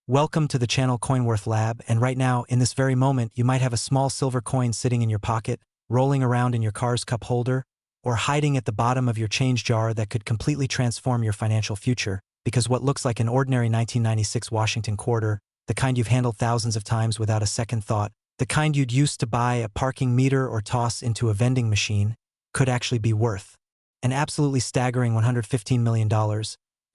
Welcome to the channel CoinWorth Lab, and right now, in this very moment, you might have a small silver coin sitting in your pocket, rolling around in your car's cup holder, or hiding at the bottom of your change jar that could completely transform your financial future, because what looks like an ordinary 1996 Washington quarter, the kind you've handled thousands of times without a second thought, the kind you'd use to buy a parking meter or toss into a vending machine, could actually be worth an absolutely staggering $115 million.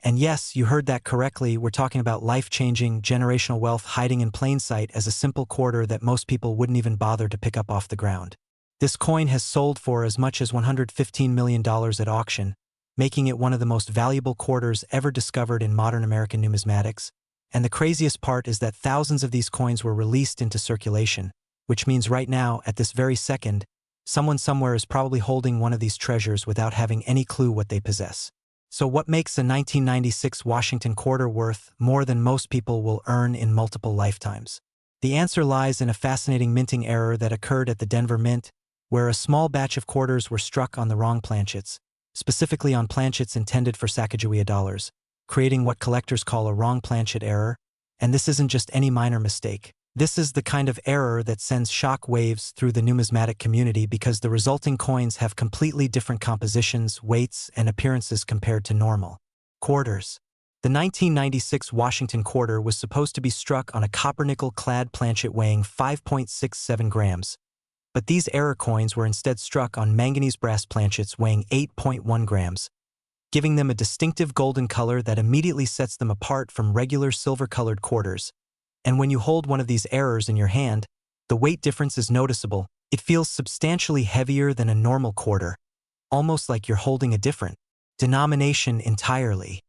And yes, you heard that correctly, we're talking about life-changing, generational wealth hiding in plain sight as a simple quarter that most people wouldn't even bother to pick up off the ground. This coin has sold for as much as $115 million at auction, making it one of the most valuable quarters ever discovered in modern American numismatics. And the craziest part is that thousands of these coins were released into circulation, which means right now, at this very second, someone somewhere is probably holding one of these treasures without having any clue what they possess. So what makes a 1996 Washington quarter worth more than most people will earn in multiple lifetimes? The answer lies in a fascinating minting error that occurred at the Denver Mint, where a small batch of quarters were struck on the wrong planchets, specifically on planchets intended for Sacagawea dollars, creating what collectors call a wrong planchet error. And this isn't just any minor mistake. This is the kind of error that sends shock waves through the numismatic community because the resulting coins have completely different compositions, weights, and appearances compared to normal quarters. The 1996 Washington quarter was supposed to be struck on a copper-nickel-clad planchet weighing 5.67 grams, but these error coins were instead struck on manganese brass planchets weighing 8.1 grams, giving them a distinctive golden color that immediately sets them apart from regular silver-colored quarters. And when you hold one of these errors in your hand, the weight difference is noticeable. It feels substantially heavier than a normal quarter, almost like you're holding a different denomination entirely.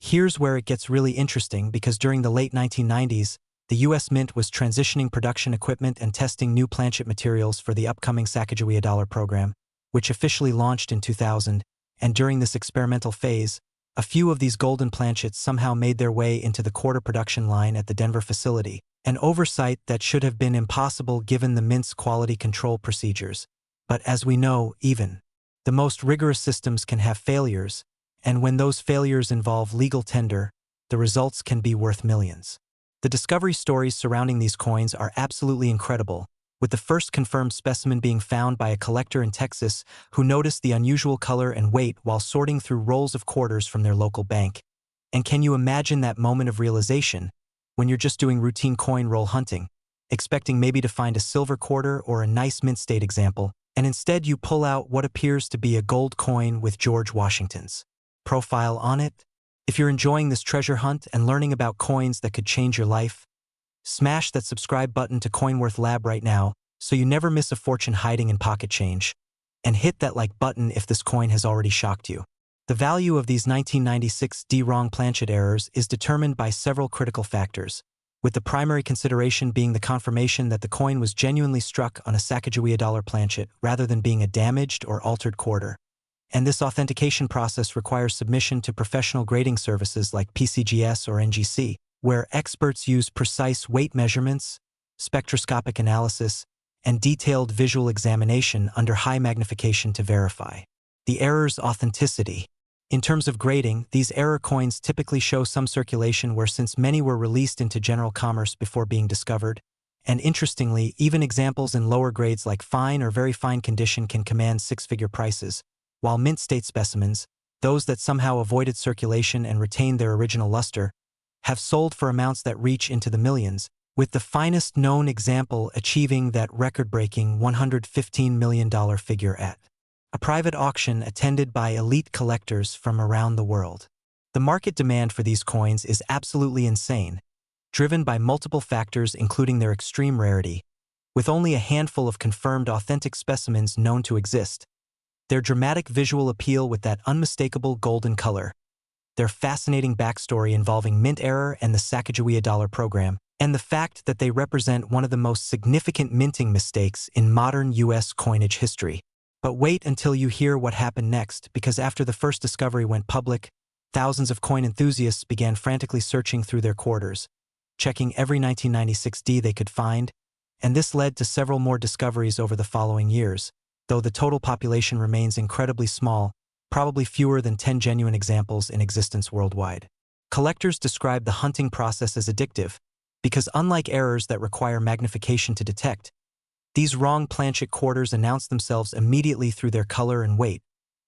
Here's where it gets really interesting because during the late 1990s, the U.S. Mint was transitioning production equipment and testing new planchet materials for the upcoming Sacagawea dollar program, which officially launched in 2000, and during this experimental phase, a few of these golden planchets somehow made their way into the quarter production line at the Denver facility, an oversight that should have been impossible given the Mint's quality control procedures. But as we know, even the most rigorous systems can have failures, and when those failures involve legal tender, the results can be worth millions. The discovery stories surrounding these coins are absolutely incredible, with the first confirmed specimen being found by a collector in Texas who noticed the unusual color and weight while sorting through rolls of quarters from their local bank. And can you imagine that moment of realization when you're just doing routine coin roll hunting, expecting maybe to find a silver quarter or a nice mint state example, and instead you pull out what appears to be a gold coin with George Washington's profile on it? If you're enjoying this treasure hunt and learning about coins that could change your life, smash that subscribe button to CoinWorth Lab right now so you never miss a fortune hiding in pocket change. And hit that like button if this coin has already shocked you. The value of these 1996 wrong planchet errors is determined by several critical factors, with the primary consideration being the confirmation that the coin was genuinely struck on a Sacagawea dollar planchet rather than being a damaged or altered quarter. And this authentication process requires submission to professional grading services like PCGS or NGC, where experts use precise weight measurements, spectroscopic analysis, and detailed visual examination under high magnification to verify the error's authenticity. In terms of grading, these error coins typically show some circulation where since many were released into general commerce before being discovered, and interestingly, even examples in lower grades like fine or very fine condition can command six-figure prices, while mint state specimens, those that somehow avoided circulation and retained their original luster, have sold for amounts that reach into the millions, with the finest known example achieving that record-breaking $115 million figure at a private auction attended by elite collectors from around the world. The market demand for these coins is absolutely insane, driven by multiple factors including their extreme rarity, with only a handful of confirmed authentic specimens known to exist, their dramatic visual appeal with that unmistakable golden color, their fascinating backstory involving mint error and the Sacagawea dollar program, and the fact that they represent one of the most significant minting mistakes in modern U.S. coinage history. But wait until you hear what happened next, because after the first discovery went public, thousands of coin enthusiasts began frantically searching through their quarters, checking every 1996 D they could find, and this led to several more discoveries over the following years, though the total population remains incredibly small, probably fewer than 10 genuine examples in existence worldwide. Collectors describe the hunting process as addictive, because unlike errors that require magnification to detect, these wrong planchet quarters announce themselves immediately through their color and weight.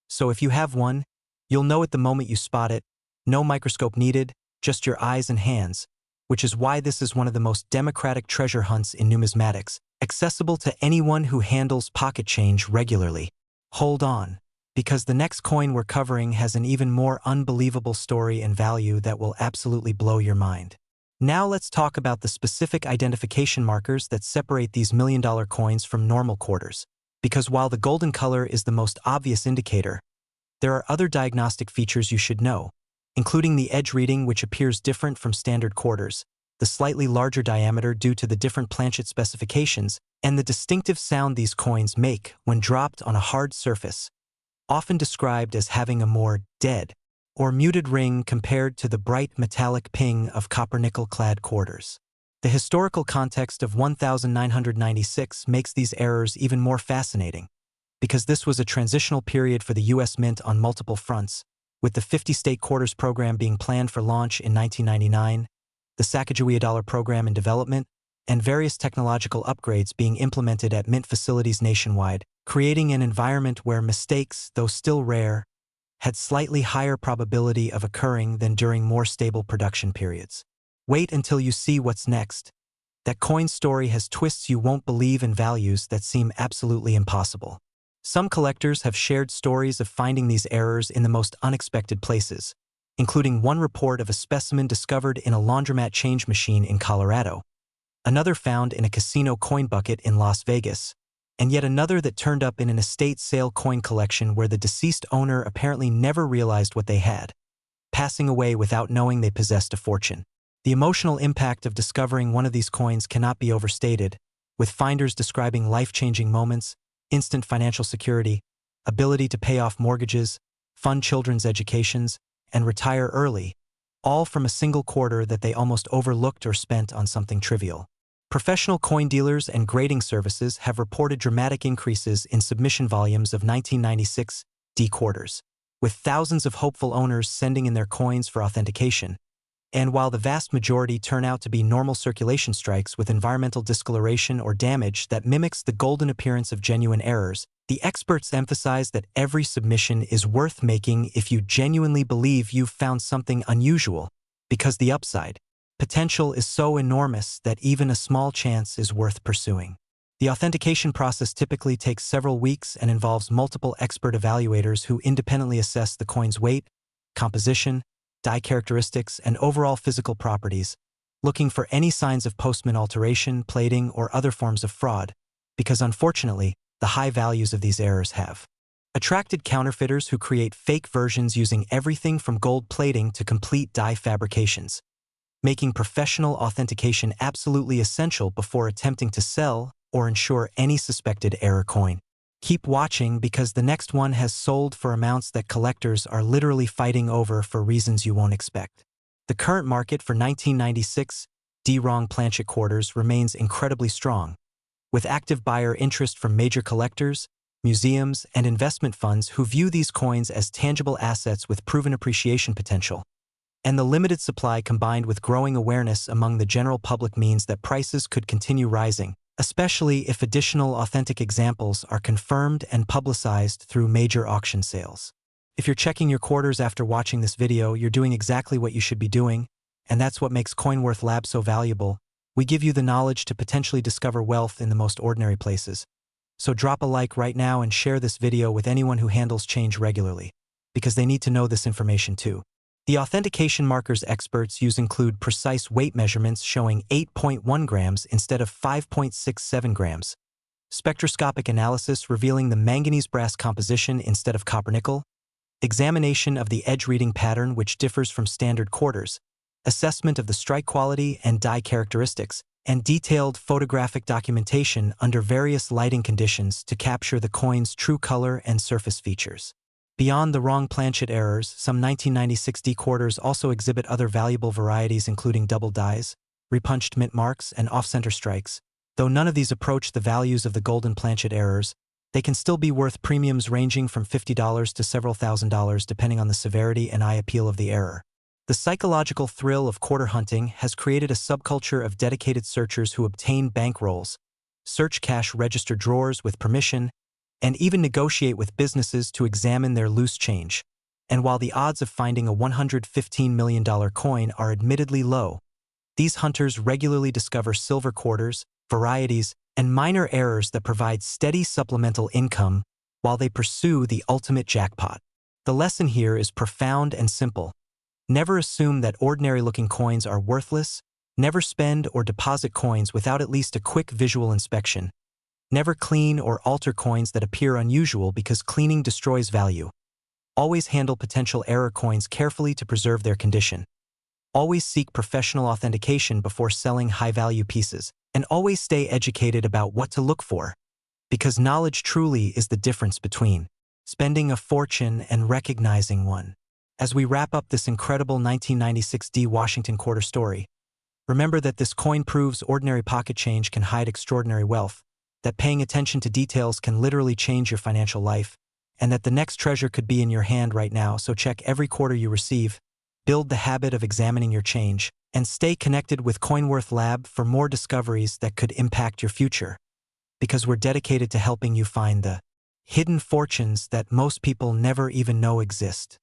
So if you have one, you'll know it the moment you spot it, no microscope needed, just your eyes and hands, which is why this is one of the most democratic treasure hunts in numismatics, accessible to anyone who handles pocket change regularly. Hold on, because the next coin we're covering has an even more unbelievable story and value that will absolutely blow your mind. Now let's talk about the specific identification markers that separate these million-dollar coins from normal quarters. Because while the golden color is the most obvious indicator, there are other diagnostic features you should know, including the edge reading, which appears different from standard quarters, the slightly larger diameter due to the different planchet specifications, and the distinctive sound these coins make when dropped on a hard surface, often described as having a more dead or muted ring compared to the bright metallic ping of copper-nickel-clad quarters. The historical context of 1996 makes these errors even more fascinating, because this was a transitional period for the U.S. Mint on multiple fronts, with the 50-state quarters program being planned for launch in 1999, the Sacagawea dollar program in development, and various technological upgrades being implemented at Mint facilities nationwide, creating an environment where mistakes, though still rare, had slightly higher probability of occurring than during more stable production periods. Wait until you see what's next. That coin story has twists you won't believe and values that seem absolutely impossible. Some collectors have shared stories of finding these errors in the most unexpected places, including one report of a specimen discovered in a laundromat change machine in Colorado, another found in a casino coin bucket in Las Vegas, and yet another that turned up in an estate sale coin collection where the deceased owner apparently never realized what they had, passing away without knowing they possessed a fortune. The emotional impact of discovering one of these coins cannot be overstated, with finders describing life-changing moments, instant financial security, ability to pay off mortgages, fund children's educations, and retire early, all from a single quarter that they almost overlooked or spent on something trivial. Professional coin dealers and grading services have reported dramatic increases in submission volumes of 1996 D quarters, with thousands of hopeful owners sending in their coins for authentication. And while the vast majority turn out to be normal circulation strikes with environmental discoloration or damage that mimics the golden appearance of genuine errors, the experts emphasize that every submission is worth making if you genuinely believe you've found something unusual, because the upside potential is so enormous that even a small chance is worth pursuing. The authentication process typically takes several weeks and involves multiple expert evaluators who independently assess the coin's weight, composition, die characteristics, and overall physical properties, looking for any signs of postmint alteration, plating, or other forms of fraud, because unfortunately, the high values of these errors have attracted counterfeiters who create fake versions using everything from gold plating to complete die fabrications, making professional authentication absolutely essential before attempting to sell or insure any suspected error coin. Keep watching, because the next one has sold for amounts that collectors are literally fighting over for reasons you won't expect. The current market for 1996 D-wrong planchet quarters remains incredibly strong, with active buyer interest from major collectors, museums, and investment funds who view these coins as tangible assets with proven appreciation potential. And the limited supply combined with growing awareness among the general public means that prices could continue rising, especially if additional authentic examples are confirmed and publicized through major auction sales. If you're checking your quarters after watching this video, you're doing exactly what you should be doing, and that's what makes CoinWorth Lab so valuable. We give you the knowledge to potentially discover wealth in the most ordinary places. So drop a like right now and share this video with anyone who handles change regularly, because they need to know this information too. The authentication markers experts use include precise weight measurements showing 8.1 grams instead of 5.67 grams, spectroscopic analysis revealing the manganese brass composition instead of copper nickel, examination of the edge reading pattern which differs from standard quarters, assessment of the strike quality and die characteristics, and detailed photographic documentation under various lighting conditions to capture the coin's true color and surface features. Beyond the wrong planchet errors, some 1996 D quarters also exhibit other valuable varieties including double dies, repunched mint marks, and off-center strikes. Though none of these approach the values of the golden planchet errors, they can still be worth premiums ranging from $50 to several $1,000s depending on the severity and eye appeal of the error. The psychological thrill of quarter hunting has created a subculture of dedicated searchers who obtain bankrolls, search cash register drawers with permission, and even negotiate with businesses to examine their loose change. And while the odds of finding a $115 million coin are admittedly low, these hunters regularly discover silver quarters, varieties, and minor errors that provide steady supplemental income while they pursue the ultimate jackpot. The lesson here is profound and simple. Never assume that ordinary-looking coins are worthless. Never spend or deposit coins without at least a quick visual inspection. Never clean or alter coins that appear unusual because cleaning destroys value. Always handle potential error coins carefully to preserve their condition. Always seek professional authentication before selling high-value pieces, and always stay educated about what to look for, because knowledge truly is the difference between spending a fortune and recognizing one. As we wrap up this incredible 1996 D Washington quarter story, remember that this coin proves ordinary pocket change can hide extraordinary wealth, that paying attention to details can literally change your financial life, and that the next treasure could be in your hand right now. So check every quarter you receive, build the habit of examining your change, and stay connected with CoinWorth Lab for more discoveries that could impact your future. Because we're dedicated to helping you find the hidden fortunes that most people never even know exist.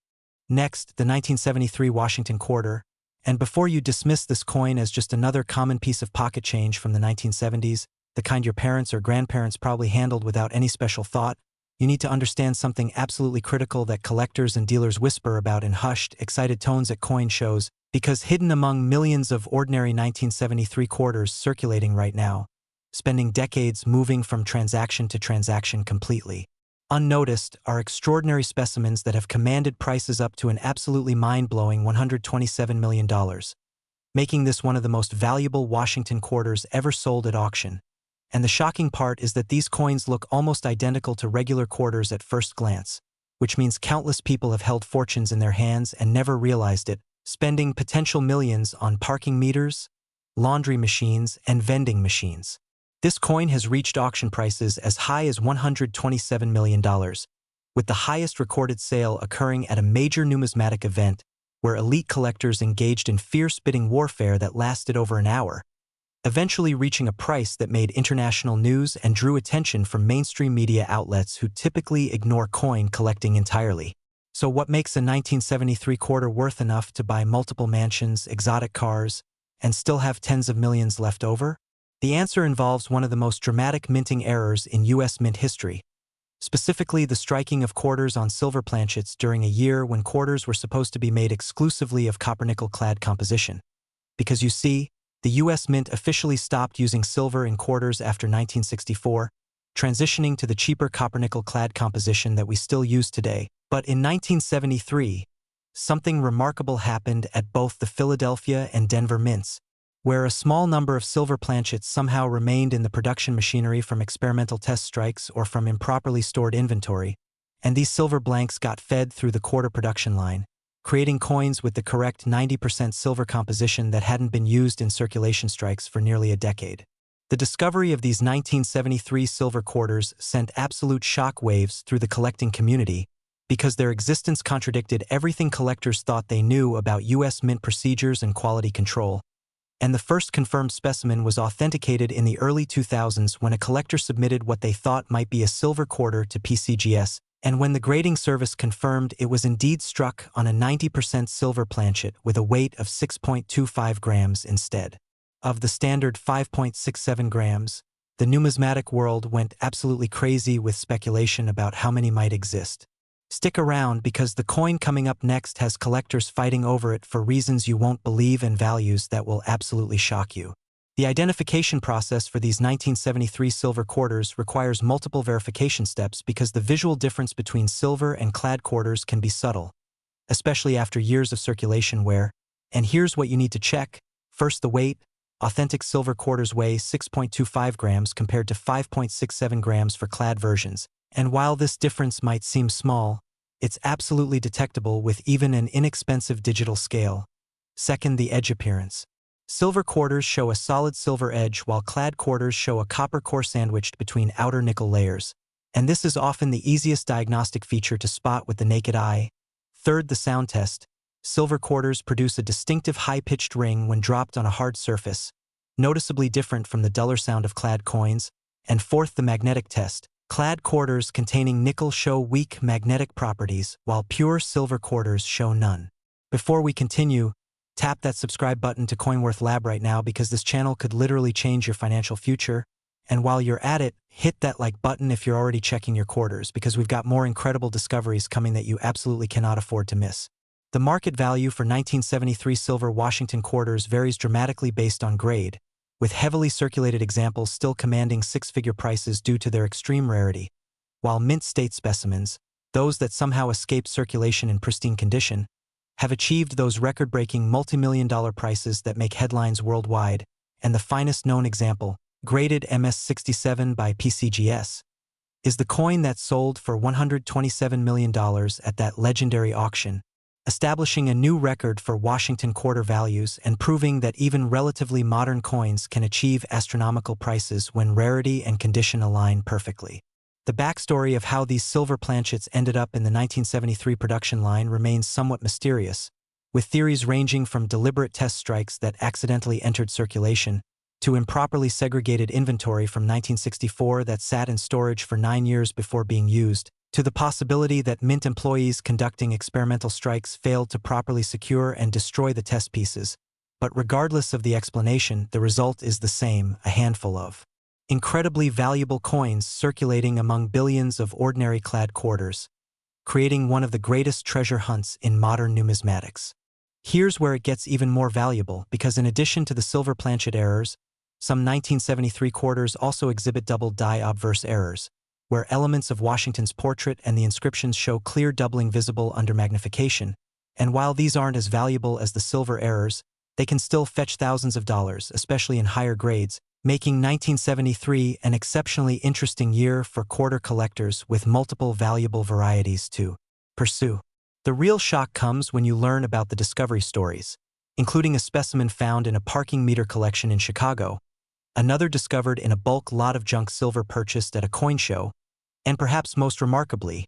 Next, the 1973 Washington quarter. And before you dismiss this coin as just another common piece of pocket change from the 1970s, the kind your parents or grandparents probably handled without any special thought, you need to understand something absolutely critical that collectors and dealers whisper about in hushed, excited tones at coin shows, because hidden among millions of ordinary 1973 quarters circulating right now, spending decades moving from transaction to transaction completely unnoticed, are extraordinary specimens that have commanded prices up to an absolutely mind-blowing $127 million, making this one of the most valuable Washington quarters ever sold at auction. And the shocking part is that these coins look almost identical to regular quarters at first glance, which means countless people have held fortunes in their hands and never realized it, spending potential millions on parking meters, laundry machines, and vending machines. This coin has reached auction prices as high as $127 million, with the highest recorded sale occurring at a major numismatic event where elite collectors engaged in fierce bidding warfare that lasted over an hour, eventually reaching a price that made international news and drew attention from mainstream media outlets who typically ignore coin collecting entirely. So what makes a 1973 quarter worth enough to buy multiple mansions, exotic cars, and still have tens of millions left over? The answer involves one of the most dramatic minting errors in U.S. mint history, specifically the striking of quarters on silver planchets during a year when quarters were supposed to be made exclusively of copper-nickel-clad composition. Because you see, the U.S. Mint officially stopped using silver in quarters after 1964, transitioning to the cheaper copper-nickel-clad composition that we still use today. But in 1973, something remarkable happened at both the Philadelphia and Denver mints, where a small number of silver planchets somehow remained in the production machinery from experimental test strikes or from improperly stored inventory, and these silver blanks got fed through the quarter production line, creating coins with the correct 90% silver composition that hadn't been used in circulation strikes for nearly a decade. The discovery of these 1973 silver quarters sent absolute shock waves through the collecting community because their existence contradicted everything collectors thought they knew about U.S. mint procedures and quality control. And the first confirmed specimen was authenticated in the early 2000s when a collector submitted what they thought might be a silver quarter to PCGS, and when the grading service confirmed it was indeed struck on a 90% silver planchet with a weight of 6.25 grams instead of the standard 5.67 grams, the numismatic world went absolutely crazy with speculation about how many might exist. Stick around because the coin coming up next has collectors fighting over it for reasons you won't believe and values that will absolutely shock you. The identification process for these 1973 silver quarters requires multiple verification steps because the visual difference between silver and clad quarters can be subtle, especially after years of circulation where, and here's what you need to check. First, the weight. Authentic silver quarters weigh 6.25 grams compared to 5.67 grams for clad versions. And while this difference might seem small, it's absolutely detectable with even an inexpensive digital scale. Second, the edge appearance. Silver quarters show a solid silver edge while clad quarters show a copper core sandwiched between outer nickel layers. And this is often the easiest diagnostic feature to spot with the naked eye. Third, the sound test. silver quarters produce a distinctive high-pitched ring when dropped on a hard surface, noticeably different from the duller sound of clad coins. And fourth, the magnetic test. Clad quarters containing nickel show weak magnetic properties, while pure silver quarters show none. Before we continue, tap that subscribe button to CoinWorth Lab right now because this channel could literally change your financial future. And while you're at it, hit that like button if you're already checking your quarters because we've got more incredible discoveries coming that you absolutely cannot afford to miss. The market value for 1973 silver Washington quarters varies dramatically based on grade, with heavily circulated examples still commanding six-figure prices due to their extreme rarity, while mint state specimens, those that somehow escape circulation in pristine condition, have achieved those record-breaking multi-million-dollar prices that make headlines worldwide. And the finest known example, graded MS-67 by PCGS, is the coin that sold for $127 million at that legendary auction, establishing a new record for Washington quarter values and proving that even relatively modern coins can achieve astronomical prices when rarity and condition align perfectly. The backstory of how these silver planchets ended up in the 1973 production line remains somewhat mysterious, with theories ranging from deliberate test strikes that accidentally entered circulation to improperly segregated inventory from 1964 that sat in storage for 9 years before being used, to the possibility that mint employees conducting experimental strikes failed to properly secure and destroy the test pieces. But regardless of the explanation, the result is the same: a handful of incredibly valuable coins circulating among billions of ordinary clad quarters, creating one of the greatest treasure hunts in modern numismatics. Here's where it gets even more valuable, because in addition to the silver planchet errors, some 1973 quarters also exhibit double die obverse errors, where elements of Washington's portrait and the inscriptions show clear doubling visible under magnification. And while these aren't as valuable as the silver errors, they can still fetch thousands of dollars, especially in higher grades, making 1973 an exceptionally interesting year for quarter collectors with multiple valuable varieties to pursue. The real shock comes when you learn about the discovery stories, including a specimen found in a parking meter collection in Chicago, another discovered in a bulk lot of junk silver purchased at a coin show, and perhaps most remarkably,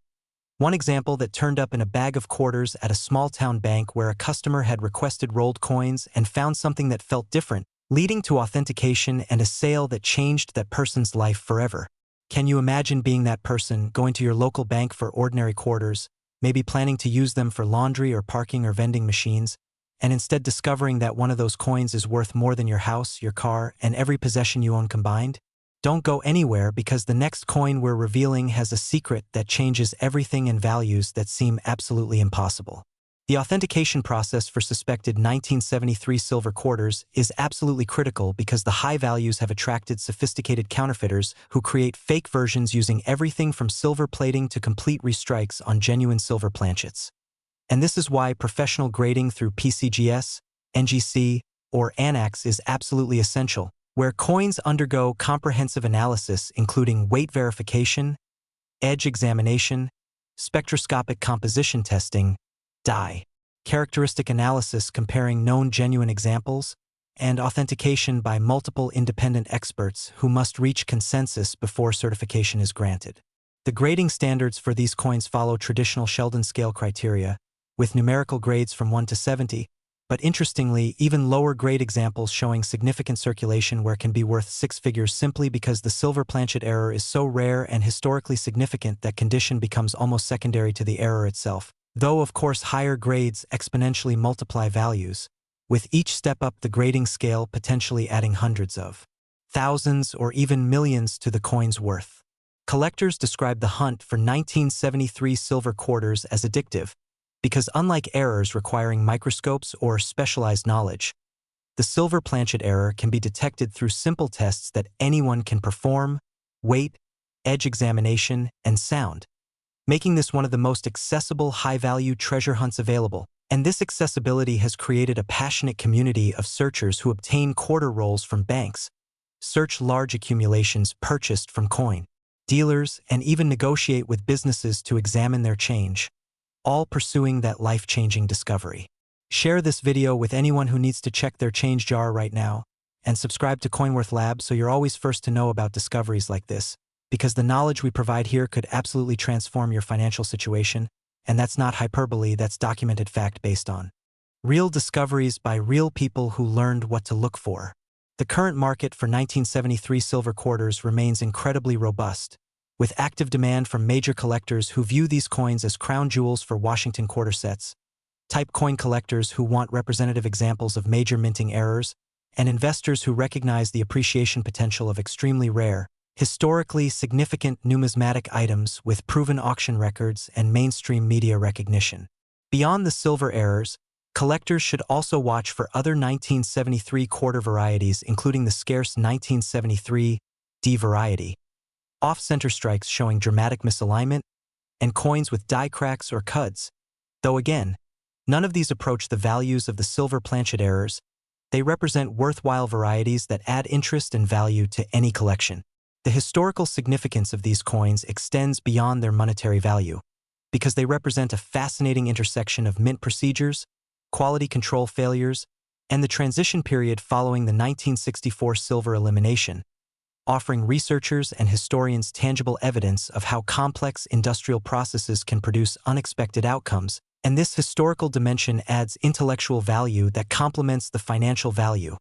one example that turned up in a bag of quarters at a small-town bank where a customer had requested rolled coins and found something that felt different, leading to authentication and a sale that changed that person's life forever. Can you imagine being that person, going to your local bank for ordinary quarters, maybe planning to use them for laundry or parking or vending machines, and instead discovering that one of those coins is worth more than your house, your car, and every possession you own combined? Don't go anywhere, because the next coin we're revealing has a secret that changes everything in values that seem absolutely impossible. The authentication process for suspected 1973 silver quarters is absolutely critical because the high values have attracted sophisticated counterfeiters who create fake versions using everything from silver plating to complete restrikes on genuine silver planchets. And this is why professional grading through PCGS, NGC, or ANAX is absolutely essential, where coins undergo comprehensive analysis including weight verification, edge examination, spectroscopic composition testing, dye characteristic analysis comparing known genuine examples, and authentication by multiple independent experts who must reach consensus before certification is granted. The grading standards for these coins follow traditional Sheldon scale criteria, with numerical grades from 1 to 70, but interestingly, even lower grade examples showing significant circulation where can be worth six figures simply because the silver planchet error is so rare and historically significant that condition becomes almost secondary to the error itself. Though of course higher grades exponentially multiply values, with each step up the grading scale potentially adding hundreds of thousands or even millions to the coin's worth. Collectors describe the hunt for 1973 silver quarters as addictive, because unlike errors requiring microscopes or specialized knowledge, the silver planchet error can be detected through simple tests that anyone can perform: weight, edge examination, and sound, making this one of the most accessible high-value treasure hunts available. And this accessibility has created a passionate community of searchers who obtain quarter rolls from banks, search large accumulations purchased from coin dealers, and even negotiate with businesses to examine their change, all pursuing that life-changing discovery. Share this video with anyone who needs to check their change jar right now, and subscribe to CoinWorth Lab so you're always first to know about discoveries like this, because the knowledge we provide here could absolutely transform your financial situation, and that's not hyperbole, that's documented fact based on Real discoveries by real people who learned what to look for. The current market for 1973 silver quarters remains incredibly robust, with active demand from major collectors who view these coins as crown jewels for Washington quarter sets, type coin collectors who want representative examples of major minting errors, and investors who recognize the appreciation potential of extremely rare, historically significant numismatic items with proven auction records and mainstream media recognition. Beyond the silver errors, collectors should also watch for other 1973 quarter varieties, including the scarce 1973 D variety, off-center strikes showing dramatic misalignment, and coins with die cracks or cuds. Though again, none of these approach the values of the silver planchet errors. They represent worthwhile varieties that add interest and value to any collection. The historical significance of these coins extends beyond their monetary value, because they represent a fascinating intersection of mint procedures, quality control failures, and the transition period following the 1964 silver elimination, offering researchers and historians tangible evidence of how complex industrial processes can produce unexpected outcomes. And this historical dimension adds intellectual value that complements the financial value,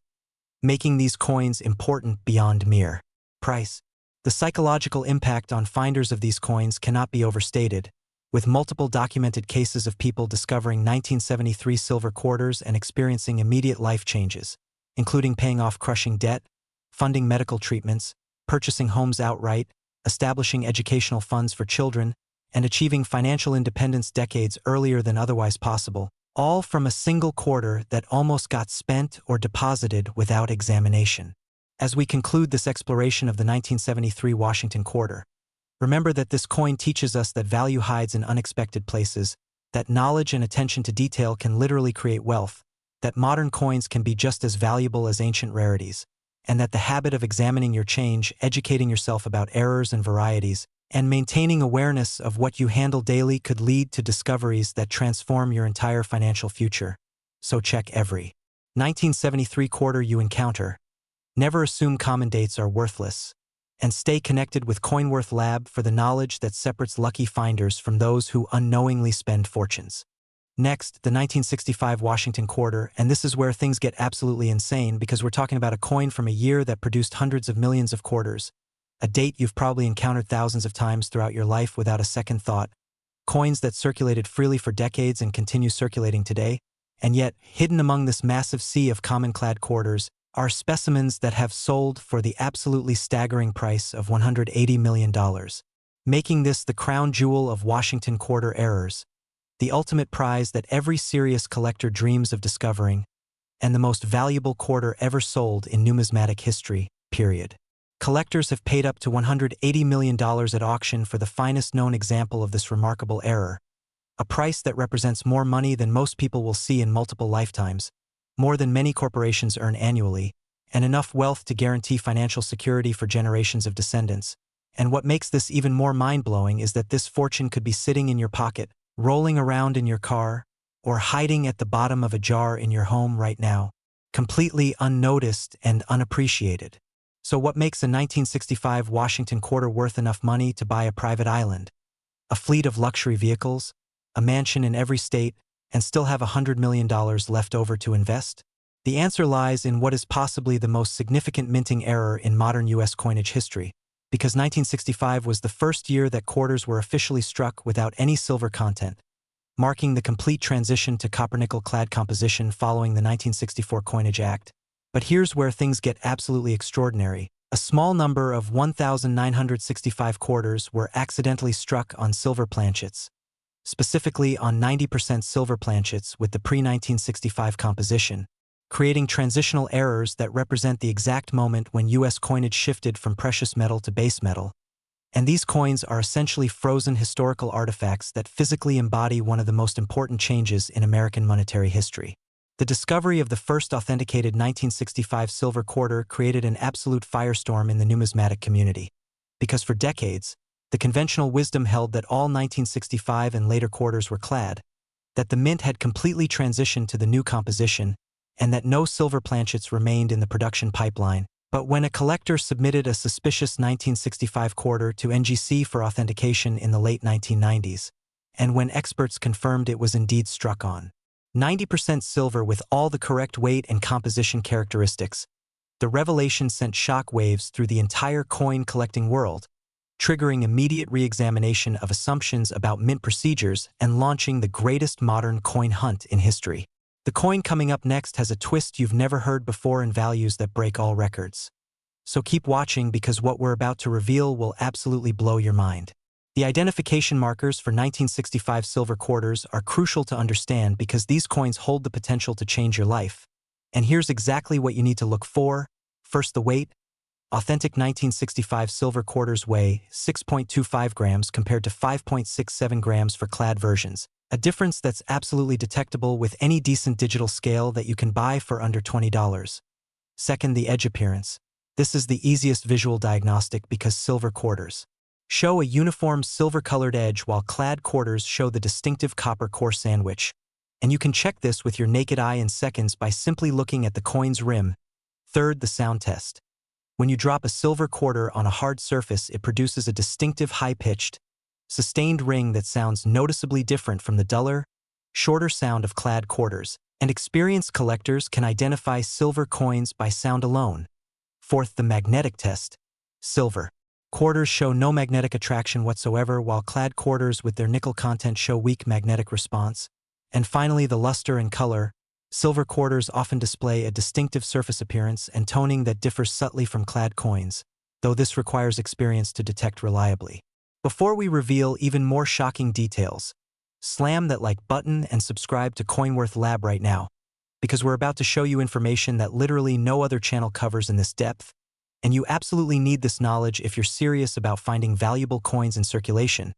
making these coins important beyond mere price. The psychological impact on finders of these coins cannot be overstated, with multiple documented cases of people discovering 1973 silver quarters and experiencing immediate life changes, including paying off crushing debt, funding medical treatments, purchasing homes outright, establishing educational funds for children, and achieving financial independence decades earlier than otherwise possible, all from a single quarter that almost got spent or deposited without examination. As we conclude this exploration of the 1973 Washington quarter, remember that this coin teaches us that value hides in unexpected places, that knowledge and attention to detail can literally create wealth, that modern coins can be just as valuable as ancient rarities, and that the habit of examining your change, educating yourself about errors and varieties, and maintaining awareness of what you handle daily could lead to discoveries that transform your entire financial future. So check every 1973 quarter you encounter. Never assume common dates are worthless. And stay connected with CoinWorth Lab for the knowledge that separates lucky finders from those who unknowingly spend fortunes. Next, the 1965 Washington quarter, and this is where things get absolutely insane because we're talking about a coin from a year that produced hundreds of millions of quarters, a date you've probably encountered thousands of times throughout your life without a second thought, coins that circulated freely for decades and continue circulating today, and yet, hidden among this massive sea of common-clad quarters, are specimens that have sold for the absolutely staggering price of $180 million, making this the crown jewel of Washington quarter errors, the ultimate prize that every serious collector dreams of discovering, and the most valuable quarter ever sold in numismatic history, period. Collectors have paid up to $180 million at auction for the finest known example of this remarkable error, a price that represents more money than most people will see in multiple lifetimes, more than many corporations earn annually, and enough wealth to guarantee financial security for generations of descendants. And what makes this even more mind-blowing is that this fortune could be sitting in your pocket, rolling around in your car, or hiding at the bottom of a jar in your home right now, completely unnoticed and unappreciated. So what makes a 1965 Washington quarter worth enough money to buy a private island, a fleet of luxury vehicles, a mansion in every state, and still have $100 million left over to invest? The answer lies in what is possibly the most significant minting error in modern U.S. coinage history, because 1965 was the first year that quarters were officially struck without any silver content, marking the complete transition to copper-nickel-clad composition following the 1964 Coinage Act. But here's where things get absolutely extraordinary. A small number of 1,965 quarters were accidentally struck on silver planchets, specifically on 90% silver planchets with the pre-1965 composition, creating transitional errors that represent the exact moment when U.S. coinage shifted from precious metal to base metal. And these coins are essentially frozen historical artifacts that physically embody one of the most important changes in American monetary history. The discovery of the first authenticated 1965 silver quarter created an absolute firestorm in the numismatic community, because for decades, the conventional wisdom held that all 1965 and later quarters were clad, that the mint had completely transitioned to the new composition, and that no silver planchets remained in the production pipeline. But when a collector submitted a suspicious 1965 quarter to NGC for authentication in the late 1990s, and when experts confirmed it was indeed struck on 90% silver with all the correct weight and composition characteristics. The revelation sent shock waves through the entire coin collecting world, triggering immediate re-examination of assumptions about mint procedures and launching the greatest modern coin hunt in history. The coin coming up next has a twist you've never heard before and values that break all records. So keep watching because what we're about to reveal will absolutely blow your mind. The identification markers for 1965 silver quarters are crucial to understand because these coins hold the potential to change your life. And here's exactly what you need to look for. First, the weight. Authentic 1965 silver quarters weigh 6.25 grams compared to 5.67 grams for clad versions, a difference that's absolutely detectable with any decent digital scale that you can buy for under $20. Second, the edge appearance. This is the easiest visual diagnostic because silver quarters show a uniform silver-colored edge while clad quarters show the distinctive copper core sandwich. And you can check this with your naked eye in seconds by simply looking at the coin's rim. Third, the sound test. When you drop a silver quarter on a hard surface, it produces a distinctive high-pitched, sustained ring that sounds noticeably different from the duller, shorter sound of clad quarters, and experienced collectors can identify silver coins by sound alone. Fourth, the magnetic test. Silver quarters show no magnetic attraction whatsoever, while clad quarters with their nickel content show weak magnetic response. And finally, the luster and color. Silver quarters often display a distinctive surface appearance and toning that differs subtly from clad coins, though this requires experience to detect reliably. Before we reveal even more shocking details, slam that like button and subscribe to CoinWorth Lab right now, because we're about to show you information that literally no other channel covers in this depth, and you absolutely need this knowledge if you're serious about finding valuable coins in circulation.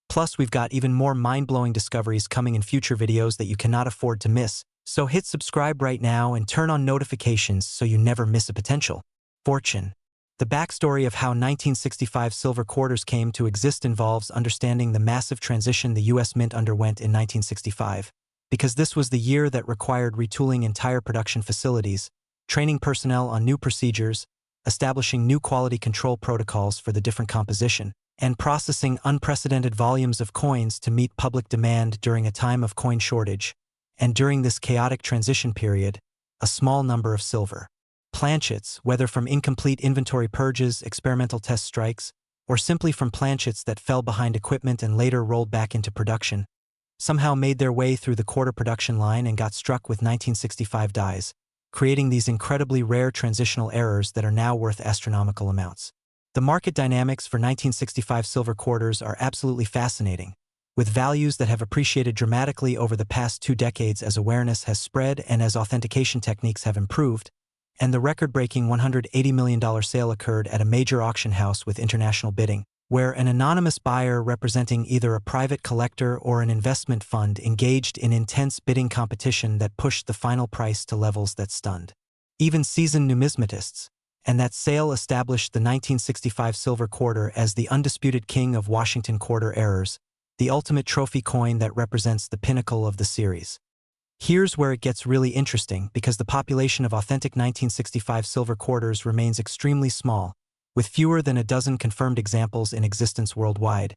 Plus, we've got even more mind-blowing discoveries coming in future videos that you cannot afford to miss, so hit subscribe right now and turn on notifications so you never miss a potential fortune. The backstory of how 1965 silver quarters came to exist involves understanding the massive transition the U.S. Mint underwent in 1965, because this was the year that required retooling entire production facilities, training personnel on new procedures, establishing new quality control protocols for the different composition, and processing unprecedented volumes of coins to meet public demand during a time of coin shortage. And during this chaotic transition period, a small number of silver planchets, whether from incomplete inventory purges, experimental test strikes, or simply from planchets that fell behind equipment and later rolled back into production, somehow made their way through the quarter production line and got struck with 1965 dies, creating these incredibly rare transitional errors that are now worth astronomical amounts. The market dynamics for 1965 silver quarters are absolutely fascinating, with values that have appreciated dramatically over the past 2 decades as awareness has spread and as authentication techniques have improved, and the record-breaking $180 million sale occurred at a major auction house with international bidding, where an anonymous buyer representing either a private collector or an investment fund engaged in intense bidding competition that pushed the final price to levels that stunned even seasoned numismatists, and that sale established the 1965 silver quarter as the undisputed king of Washington quarter errors, the ultimate trophy coin that represents the pinnacle of the series. Here's where it gets really interesting because the population of authentic 1965 silver quarters remains extremely small, with fewer than a dozen confirmed examples in existence worldwide,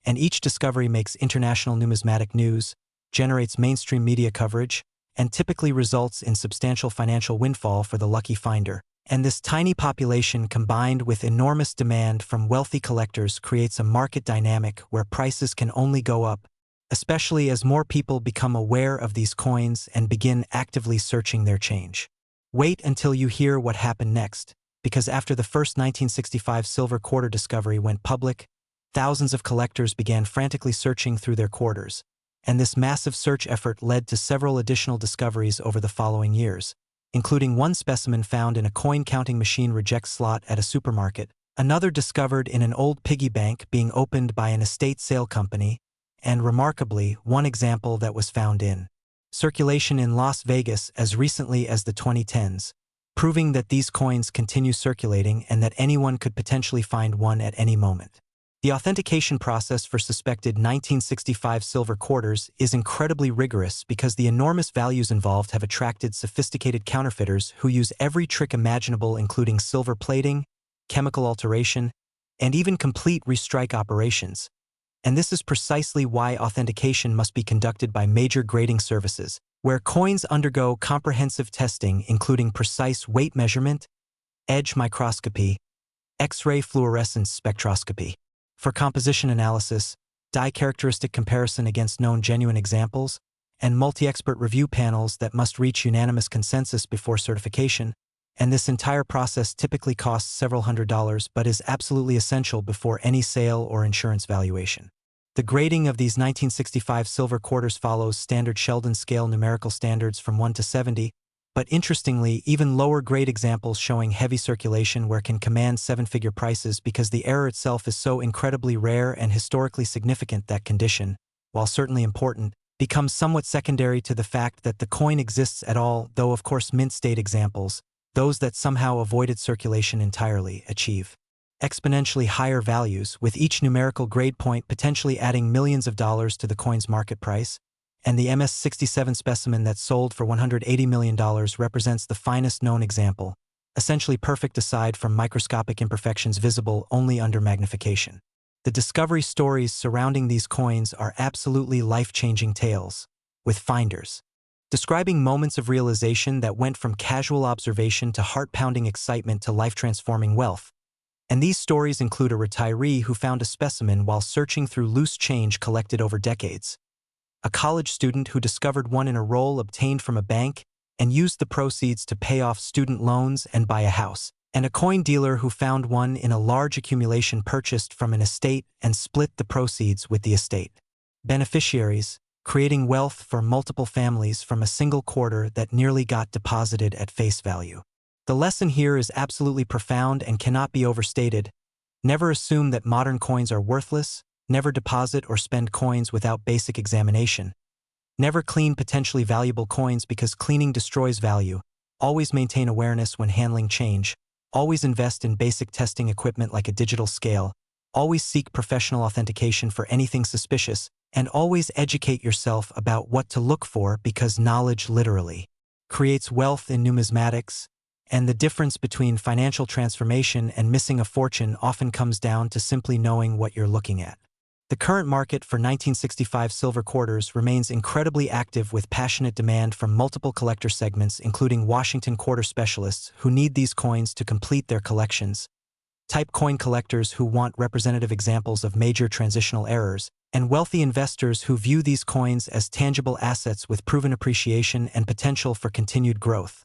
and each discovery makes international numismatic news, generates mainstream media coverage, and typically results in substantial financial windfall for the lucky finder. And this tiny population combined with enormous demand from wealthy collectors creates a market dynamic where prices can only go up, especially as more people become aware of these coins and begin actively searching their change. Wait until you hear what happened next, because after the first 1965 silver quarter discovery went public, thousands of collectors began frantically searching through their quarters, and this massive search effort led to several additional discoveries over the following years, including one specimen found in a coin-counting machine reject slot at a supermarket, another discovered in an old piggy bank being opened by an estate sale company, and remarkably, one example that was found in circulation in Las Vegas as recently as the 2010s, proving that these coins continue circulating and that anyone could potentially find one at any moment. The authentication process for suspected 1965 silver quarters is incredibly rigorous because the enormous values involved have attracted sophisticated counterfeiters who use every trick imaginable, including silver plating, chemical alteration, and even complete restrike operations. And this is precisely why authentication must be conducted by major grading services, where coins undergo comprehensive testing including precise weight measurement, edge microscopy, X-ray fluorescence spectroscopy. For composition analysis, die characteristic comparison against known genuine examples, and multi-expert review panels that must reach unanimous consensus before certification, and this entire process typically costs several $100s but is absolutely essential before any sale or insurance valuation. The grading of these 1965 silver quarters follows standard Sheldon scale numerical standards from 1 to 70, but interestingly, even lower-grade examples showing heavy circulation where can command seven-figure prices because the error itself is so incredibly rare and historically significant that condition, while certainly important, becomes somewhat secondary to the fact that the coin exists at all, though of course mint-state examples, those that somehow avoided circulation entirely, achieve exponentially higher values, with each numerical grade point potentially adding millions of dollars to the coin's market price, and the MS-67 specimen that sold for $180 million represents the finest known example, essentially perfect aside from microscopic imperfections visible only under magnification. The discovery stories surrounding these coins are absolutely life-changing tales, with finders describing moments of realization that went from casual observation to heart-pounding excitement to life-transforming wealth. And these stories include a retiree who found a specimen while searching through loose change collected over decades, a college student who discovered one in a roll obtained from a bank and used the proceeds to pay off student loans and buy a house, and a coin dealer who found one in a large accumulation purchased from an estate and split the proceeds with the estate beneficiaries, creating wealth for multiple families from a single quarter that nearly got deposited at face value. The lesson here is absolutely profound and cannot be overstated. Never assume that modern coins are worthless. Never deposit or spend coins without basic examination. Never clean potentially valuable coins because cleaning destroys value. Always maintain awareness when handling change. Always invest in basic testing equipment like a digital scale. Always seek professional authentication for anything suspicious. And always educate yourself about what to look for because knowledge literally creates wealth in numismatics. And the difference between financial transformation and missing a fortune often comes down to simply knowing what you're looking at. The current market for 1965 silver quarters remains incredibly active with passionate demand from multiple collector segments including Washington quarter specialists who need these coins to complete their collections, type coin collectors who want representative examples of major transitional errors, and wealthy investors who view these coins as tangible assets with proven appreciation and potential for continued growth,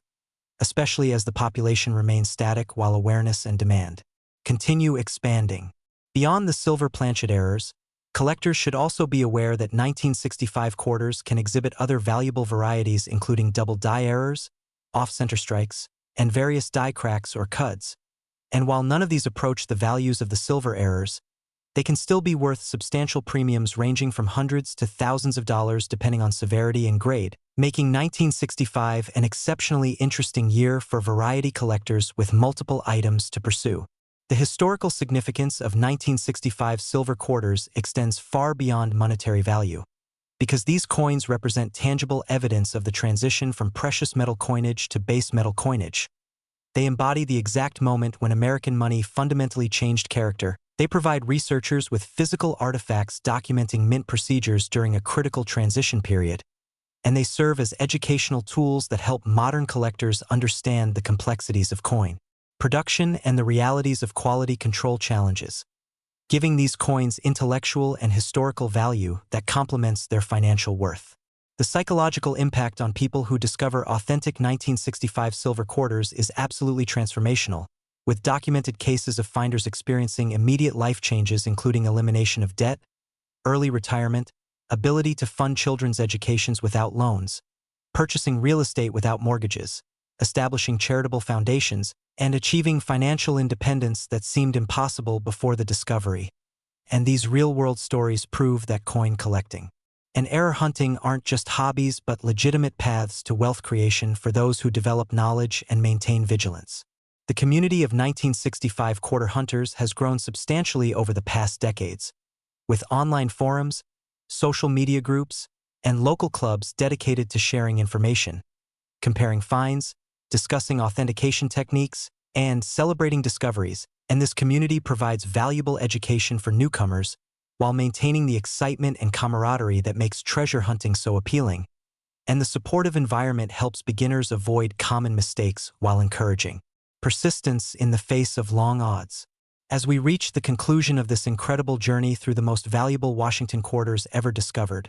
especially as the population remains static while awareness and demand continue expanding. Beyond the silver planchet errors, collectors should also be aware that 1965 quarters can exhibit other valuable varieties including double die errors, off-center strikes, and various die cracks or cuds. And while none of these approach the values of the silver errors, they can still be worth substantial premiums ranging from hundreds to thousands of dollars depending on severity and grade, making 1965 an exceptionally interesting year for variety collectors with multiple items to pursue. The historical significance of 1965 silver quarters extends far beyond monetary value, because these coins represent tangible evidence of the transition from precious metal coinage to base metal coinage. They embody the exact moment when American money fundamentally changed character. They provide researchers with physical artifacts documenting mint procedures during a critical transition period, and they serve as educational tools that help modern collectors understand the complexities of coin production and the realities of quality control challenges, giving these coins intellectual and historical value that complements their financial worth. The psychological impact on people who discover authentic 1965 silver quarters is absolutely transformational, with documented cases of finders experiencing immediate life changes including elimination of debt, early retirement, ability to fund children's educations without loans, purchasing real estate without mortgages, establishing charitable foundations, and achieving financial independence that seemed impossible before the discovery. And these real-world stories prove that coin collecting and error hunting aren't just hobbies but legitimate paths to wealth creation for those who develop knowledge and maintain vigilance. The community of 1965 quarter hunters has grown substantially over the past decades, with online forums, social media groups, and local clubs dedicated to sharing information, comparing finds, discussing authentication techniques, and celebrating discoveries, and this community provides valuable education for newcomers while maintaining the excitement and camaraderie that makes treasure hunting so appealing. And the supportive environment helps beginners avoid common mistakes while encouraging persistence in the face of long odds. As we reach the conclusion of this incredible journey through the most valuable Washington quarters ever discovered,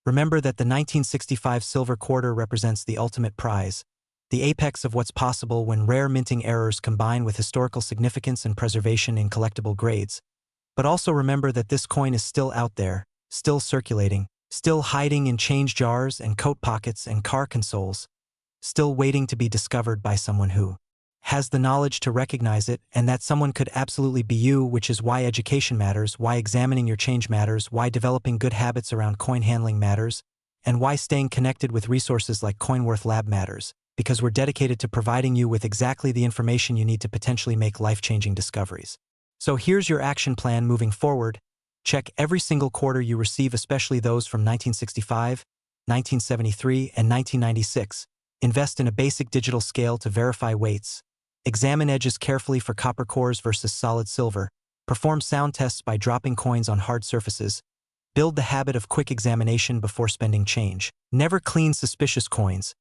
remember that the 1965 silver quarter represents the ultimate prize, the apex of what's possible when rare minting errors combine with historical significance and preservation in collectible grades. But also remember that this coin is still out there, still circulating, still hiding in change jars and coat pockets and car consoles, still waiting to be discovered by someone who has the knowledge to recognize it, and that someone could absolutely be you, which is why education matters, why examining your change matters, why developing good habits around coin handling matters, and why staying connected with resources like CoinWorth Lab matters, because we're dedicated to providing you with exactly the information you need to potentially make life-changing discoveries. So here's your action plan moving forward. Check every single quarter you receive, especially those from 1965, 1973, and 1996. Invest in a basic digital scale to verify weights. Examine edges carefully for copper cores versus solid silver. Perform sound tests by dropping coins on hard surfaces. Build the habit of quick examination before spending change. Never clean suspicious coins.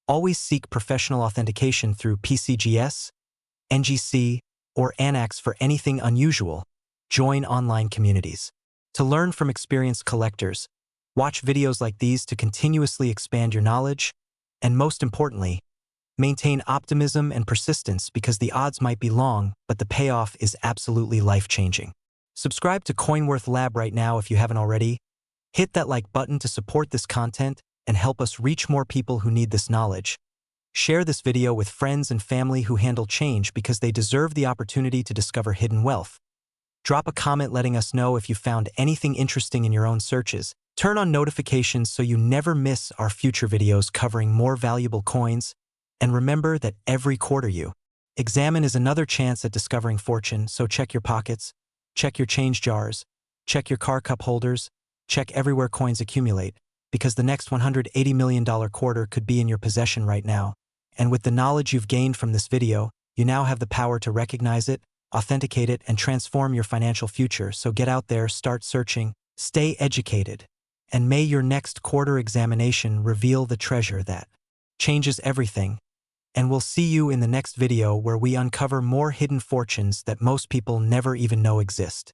Always seek professional authentication through PCGS, NGC, or ANAX for anything unusual. Join online communities to learn from experienced collectors. Watch videos like these to continuously expand your knowledge. And most importantly, maintain optimism and persistence, because the odds might be long, but the payoff is absolutely life-changing. Subscribe to CoinWorth Lab right now if you haven't already. Hit that like button to support this content and help us reach more people who need this knowledge. Share this video with friends and family who handle change, because they deserve the opportunity to discover hidden wealth. Drop a comment letting us know if you found anything interesting in your own searches. Turn on notifications so you never miss our future videos covering more valuable coins. And remember that every quarter you examine is another chance at discovering fortune, so check your pockets, check your change jars, check your car cup holders, check everywhere coins accumulate, because the next $180 million quarter could be in your possession right now. And with the knowledge you've gained from this video, you now have the power to recognize it, authenticate it, and transform your financial future. So get out there, start searching, stay educated, and may your next quarter examination reveal the treasure that changes everything. And we'll see you in the next video, where we uncover more hidden fortunes that most people never even know exist.